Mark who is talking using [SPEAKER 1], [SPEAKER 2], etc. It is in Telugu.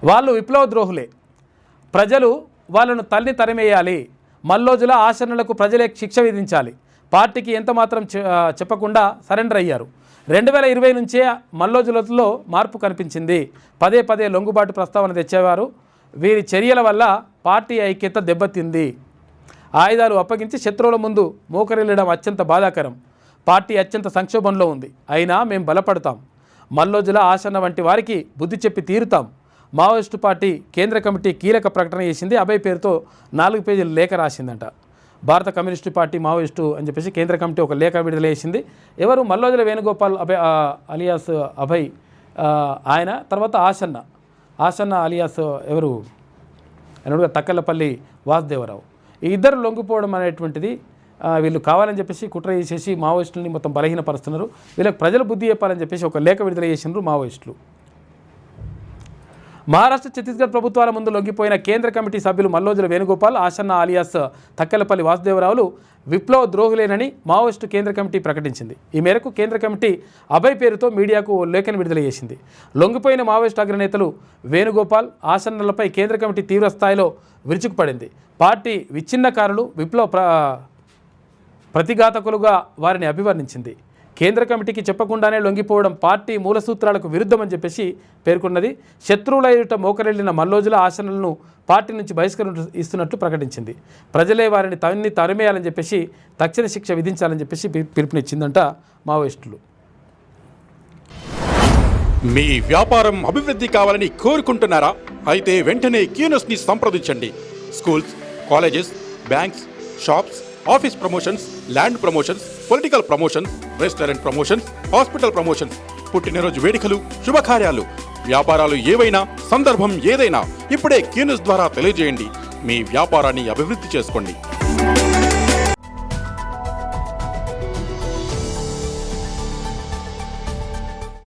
[SPEAKER 1] వాళ్ళు విప్లవ ద్రోహులే, ప్రజలు వాళ్ళను తల్లి తరిమేయాలి, మల్లోజుల ఆచరణలకు ప్రజలే శిక్ష విధించాలి. పార్టీకి ఎంత మాత్రం చెప్పకుండా సరెండర్ అయ్యారు. 2020 నుంచే మల్లోజులలో మార్పు కనిపించింది. పదే పదే లొంగుబాటు ప్రస్తావన తెచ్చేవారు. వీరి చర్యల వల్ల పార్టీ ఐక్యత దెబ్బతింది. ఆయుధాలు అప్పగించి శత్రువుల ముందు మోకరిల్లడం అత్యంత బాధాకరం. పార్టీ అత్యంత సంక్షోభంలో ఉంది. అయినా మేము బలపడతాం. మల్లోజుల ఆసన్న వంటి వారికి బుద్ధి చెప్పి తీరుతాం. మావోయిస్టు పార్టీ కేంద్ర కమిటీ కీలక ప్రకటన చేసింది. అభయ్ పేరుతో 4 పేజీల లేఖ రాసిందంట. భారత కమ్యూనిస్టు పార్టీ మావోయిస్టు అని చెప్పేసి కేంద్ర కమిటీ ఒక లేఖ విడుదల చేసింది. ఎవరు? మల్లోజుల వేణుగోపాల్ అలియాస్ అభయ్, ఆయన. తర్వాత ఆసన్న అలియాస్ ఎవరు? ఆయన తక్కలపల్లి వాసుదేవరావు. ఈ ఇద్దరు లొంగిపోవడం అనేటువంటిది వీళ్ళు కావాలని చెప్పేసి కుట్ర చేసేసి మావోయిస్టులని మొత్తం బలహీనపరుస్తున్నారు. వీళ్ళకి ప్రజలు బుద్ధి చెప్పాలని చెప్పేసి ఒక లేఖ విడుదల చేసినారు మావోయిస్టులు. మహారాష్ట్ర, ఛత్తీస్గఢ్ ప్రభుత్వాల ముందు లొంగిపోయిన కేంద్ర కమిటీ సభ్యులు మల్లోజుల వేణుగోపాల్, ఆసన్న అలియాస్ తక్కలపల్లి వాసుదేవరావులు విప్లవ ద్రోహులేనని మావోయిస్టు కేంద్ర కమిటీ ప్రకటించింది. ఈ మేరకు కేంద్ర కమిటీ అభయ్ పేరుతో మీడియాకు ఓ లేఖను విడుదల చేసింది. లొంగిపోయిన మావోయిస్టు అగ్రనేతలు వేణుగోపాల్, ఆసన్నలపై కేంద్ర కమిటీ తీవ్ర స్థాయిలో విరుచుకుపడింది. పార్టీ విచ్ఛిన్నకారులు, విప్లవ ప్రతిఘాతకులుగా వారిని అభివర్ణించింది. కేంద్ర కమిటీకి చెప్పకుండానే లొంగిపోవడం పార్టీ మూల సూత్రాలకు విరుద్ధమని చెప్పేసి పేర్కొన్నది. శత్రువుల ఎదుట మోకరెళ్లిన మల్లోజుల ఆసనలను పార్టీ నుంచి బహిష్కరిస్తున్నట్లు ప్రకటించింది. ప్రజలే వారిని తరిమేయాలని చెప్పేసి తక్షణ శిక్ష విధించాలని చెప్పేసి పిలుపునిచ్చిందంట మావోయిస్టులు.
[SPEAKER 2] మీ వ్యాపారం అభివృద్ధి కావాలని కోరుకుంటున్నారా? అయితే వెంటనే క్యూనస్ని సంప్రదించండి. Schools, colleges, banks, shops, office promotions, land promotions, political promotions, restaurant promotions, hospital promotions, పుట్టినరోజు వేడుకలు, శుభకార్యాలు, వ్యాపారాలు ఏవైనా, సందర్భం ఏదైనా ఇప్పుడే క్యూనస్ ద్వారా తెలియజేయండి. మీ వ్యాపారాన్ని అభివృద్ధి చేసుకోండి.